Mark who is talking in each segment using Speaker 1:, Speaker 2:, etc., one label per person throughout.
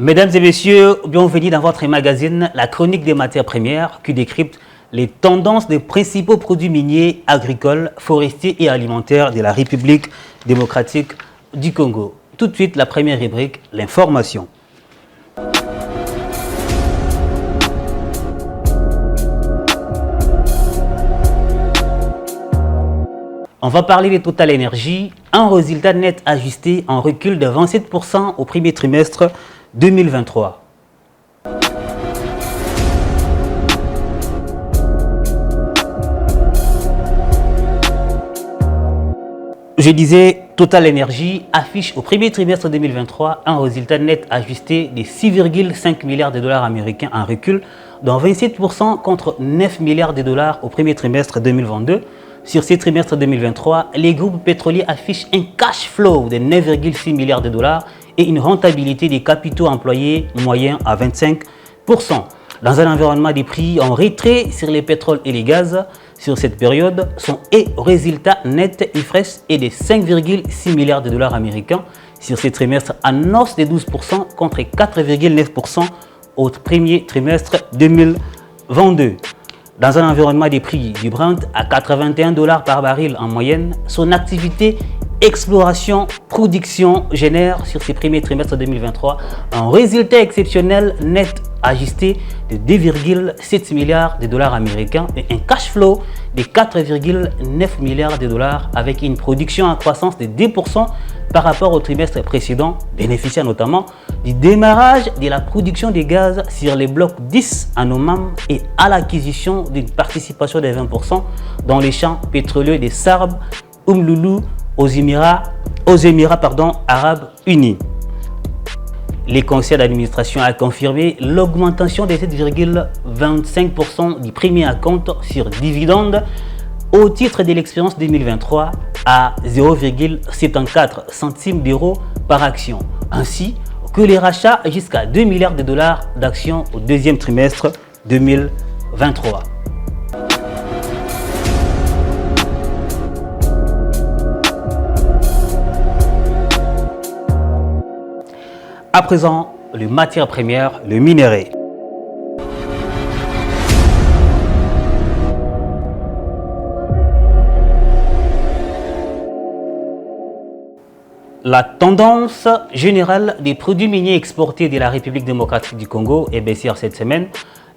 Speaker 1: Mesdames et messieurs, bienvenue dans votre magazine La Chronique des matières premières qui décrypte les tendances des principaux produits miniers, agricoles, forestiers et alimentaires de la République démocratique du Congo. Tout de suite, la première rubrique, l'information. On va parler de Total Energy, un résultat net ajusté en recul de 27% au premier trimestre 2023. Je disais, Total Energy affiche au premier trimestre 2023 un résultat net ajusté de 6,5 milliards de dollars américains, en recul de 27% contre 9 milliards de dollars au premier trimestre 2022. Sur ce trimestre 2023, les groupes pétroliers affichent un cash flow de 9,6 milliards de dollars et une rentabilité des capitaux employés moyen à 25%. Dans un environnement des prix en retrait sur les pétroles et les gaz, sur cette période, son résultat net IFRS est de 5,6 milliards de dollars américains sur ce trimestre, en hausse de 12% contre 4,9% au premier trimestre 2022. Dans un environnement des prix du Brent à 81 $ par baril en moyenne, son activité exploration-production génère sur ses premiers trimestres 2023 un résultat exceptionnel net ajusté de 2,7 milliards de dollars américains et un cash flow de 4,9 milliards de dollars avec une production en croissance de 2% par rapport au trimestre précédent, bénéficiant notamment du démarrage de la production de gaz sur les blocs 10 en Oman et à l'acquisition d'une participation de 20% dans les champs pétroliers de Sarb, Loulou aux Émirats arabes unis. Le conseil d'administration a confirmé l'augmentation de 7,25% du premier acompte sur dividendes au titre de l'expérience 2023 à 0,74 centimes d'euros par action, ainsi que les rachats jusqu'à 2 milliards de dollars d'actions au deuxième trimestre 2023. À présent, les matières premières, le minerai. La tendance générale des produits miniers exportés de la République démocratique du Congo est baissière cette semaine,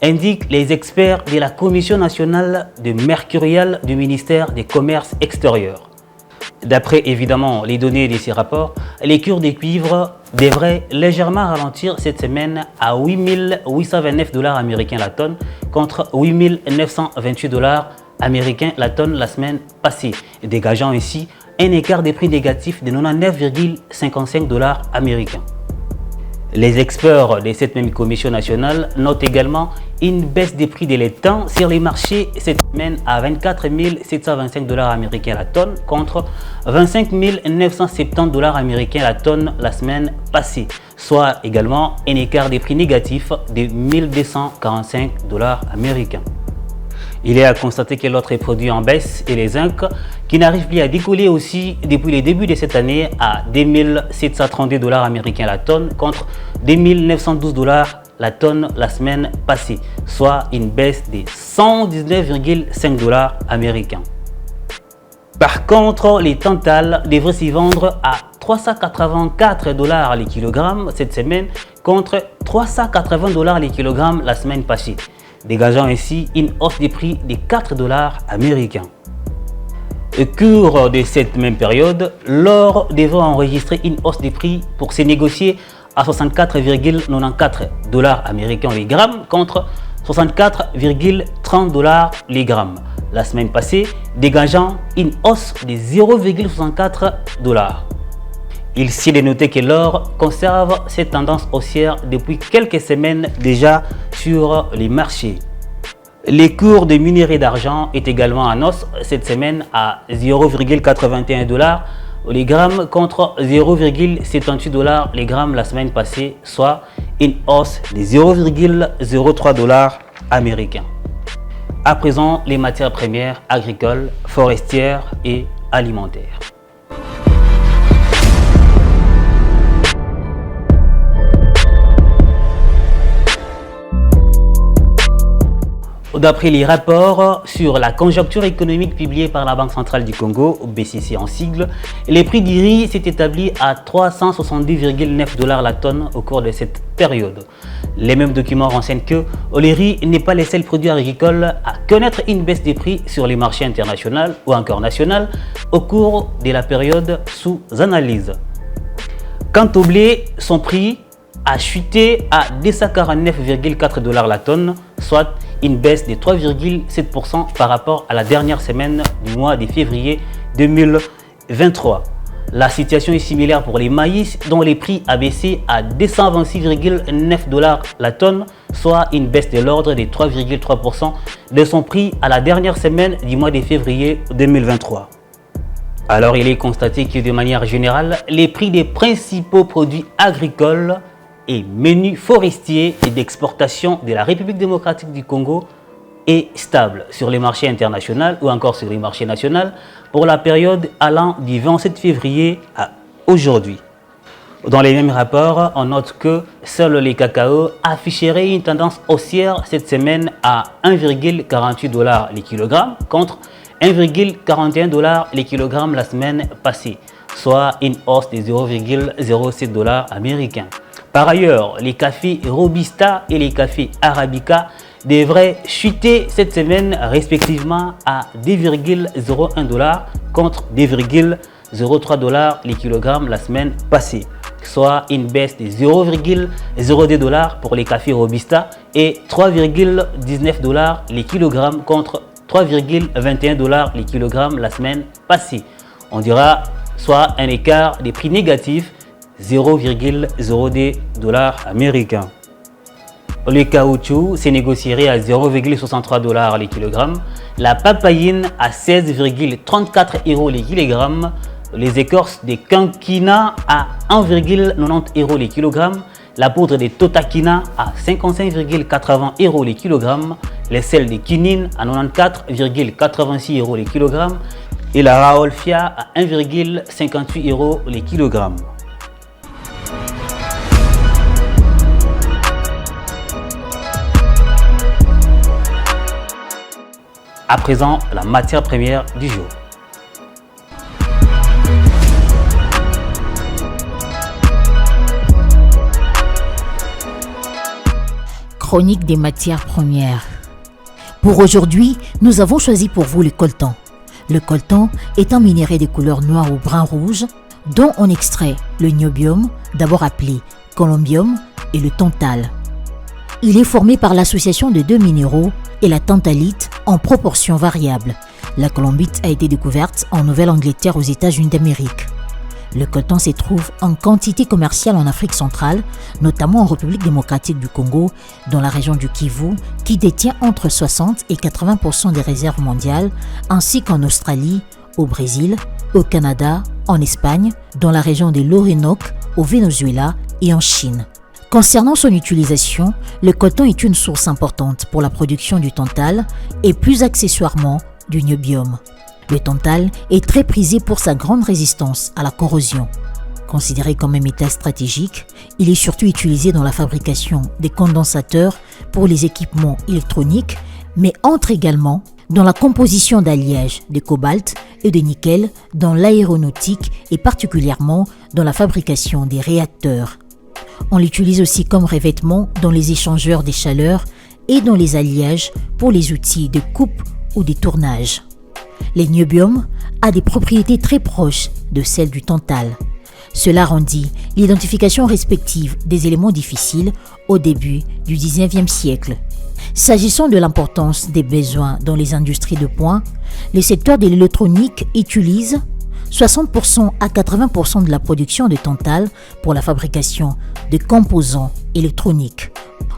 Speaker 1: indiquent les experts de la Commission nationale de mercurial du ministère des Commerces extérieurs. D'après évidemment les données de ces rapports, les cours de cuivre devraient légèrement ralentir cette semaine à 8 829 $ américains la tonne contre 8 928 $ américains la tonne la semaine passée, dégageant ainsi un écart de prix négatif de 99,55 $ américains. Les experts de cette même commission nationale notent également une baisse des prix de l'étain sur les marchés cette semaine à 24 725 $ américains la tonne contre 25 970 $ américains la tonne la semaine passée, soit également un écart des prix négatif de 1245 $ américains. Il est à constater que l'autre produit en baisse est les zinc qui n'arrive plus à décoller aussi depuis le début de cette année à 2732 $ américains la tonne contre 2912 $ la tonne la semaine passée, soit une baisse de 119,5 $ américains. Par contre, les tantales devraient s'y vendre à 384 $ le kilogramme cette semaine contre 380 $ le kilogramme la semaine passée, dégageant ainsi une hausse des prix de 4 $ américains. Au cours de cette même période, l'or devrait enregistrer une hausse des prix pour se négocier à 64,94 $ américains les grammes contre 64,30 $ les grammes la semaine passée, dégageant une hausse de 0,64 $. Il s'est de noter que l'or conserve cette tendance haussière depuis quelques semaines déjà sur les marchés. Les cours de minerai d'argent est également en hausse cette semaine à 0,81 $ les grammes contre 0,78 $ les grammes la semaine passée, soit une hausse de 0,03 $ américains. À présent, les matières premières agricoles, forestières et alimentaires. d'après les rapports sur la conjoncture économique publiés par la Banque centrale du Congo, BCC en sigle, les prix du riz s'est établi à 370,9 $ la tonne au cours de cette période. Les mêmes documents renseignent que le riz n'est pas le seul produit agricole à connaître une baisse des prix sur les marchés internationaux ou encore nationaux au cours de la période sous analyse. Quant au blé, son prix a chuté à 249,4 $ la tonne, soit une baisse de 3,7% par rapport à la dernière semaine du mois de février 2023. La situation est similaire pour les maïs dont les prix a baissé à 226,9 $ la tonne, soit une baisse de l'ordre de 3,3% de son prix à la dernière semaine du mois de février 2023. Alors il est constaté que de manière générale, les prix des principaux produits agricoles et menus forestiers et d'exportation de la République démocratique du Congo est stable sur les marchés internationaux ou encore sur les marchés nationaux pour la période allant du 27 février à aujourd'hui. Dans les mêmes rapports, on note que seul les cacao afficherait une tendance haussière cette semaine à 1,48 $ les kilogrammes contre 1,41 $ les kilogrammes la semaine passée, soit une hausse de 0,07 $ américains. Par ailleurs, les cafés Robusta et les cafés Arabica devraient chuter cette semaine respectivement à 2,01 $ contre 2,03 $ les kilogrammes la semaine passée, soit une baisse de 0,02 $ pour les cafés Robusta et 3,19 $ les kilogrammes contre 3,21 $ les kilogrammes la semaine passée. On dira soit un écart des prix négatifs 0,02 $ américains. Le caoutchouc s'est négocierait à 0,63 $ les kilogrammes, la papaïne à 16,34 € les kilogrammes, les écorces de canquina à 1,90 € les kilogrammes, la poudre de totakina à 55,80 € les kilogrammes, les sels de quinine à 94,86 € les kilogrammes et la raolfia à 1,58 € les kilogrammes. À présent, la matière première du jour.
Speaker 2: Chronique des matières premières. Pour aujourd'hui, nous avons choisi pour vous le coltan. Le coltan est un minerai de couleur noire ou brun-rouge dont on extrait le niobium, d'abord appelé colombium, et le tantal. Il est formé par l'association de deux minéraux et la tantalite en proportion variable. La colombite a été découverte en Nouvelle-Angleterre aux États-Unis d'Amérique. Le coltan se trouve en quantité commerciale en Afrique centrale, notamment en République démocratique du Congo, dans la région du Kivu, qui détient entre 60 et 80% des réserves mondiales, ainsi qu'en Australie, au Brésil, au Canada, en Espagne, dans la région de l'Orénoque, au Venezuela et en Chine. Concernant son utilisation, le coltan est une source importante pour la production du tantal et plus accessoirement du niobium. Le tantal est très prisé pour sa grande résistance à la corrosion. Considéré comme un métal stratégique, il est surtout utilisé dans la fabrication des condensateurs pour les équipements électroniques, mais entre également dans la composition d'alliages de cobalt et de nickel dans l'aéronautique et particulièrement dans la fabrication des réacteurs. On l'utilise aussi comme revêtement dans les échangeurs des chaleurs et dans les alliages pour les outils de coupe ou de tournage. Le niobium a des propriétés très proches de celles du tantal. Cela rendit l'identification respective des éléments difficiles au début du XIXe siècle. S'agissant de l'importance des besoins dans les industries de pointe, le secteur de l'électronique utilise 60% à 80% de la production de tantal pour la fabrication de composants électroniques.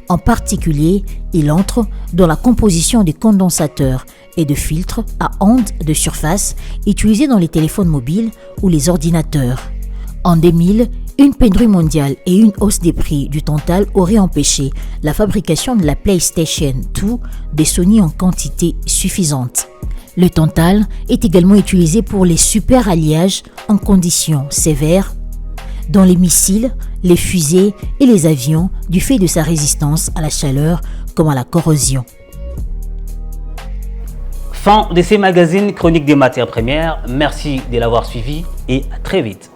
Speaker 2: En particulier, il entre dans la composition des condensateurs et de filtres à ondes de surface utilisés dans les téléphones mobiles ou les ordinateurs. En 2000, une pénurie mondiale et une hausse des prix du tantal auraient empêché la fabrication de la PlayStation 2 de Sony en quantité suffisante. Le tantal est également utilisé pour les super-alliages en conditions sévères dans les missiles, les fusées et les avions du fait de sa résistance à la chaleur comme à la corrosion.
Speaker 1: Fin de ces magazines Chroniques des matières premières. Merci de l'avoir suivi et à très vite.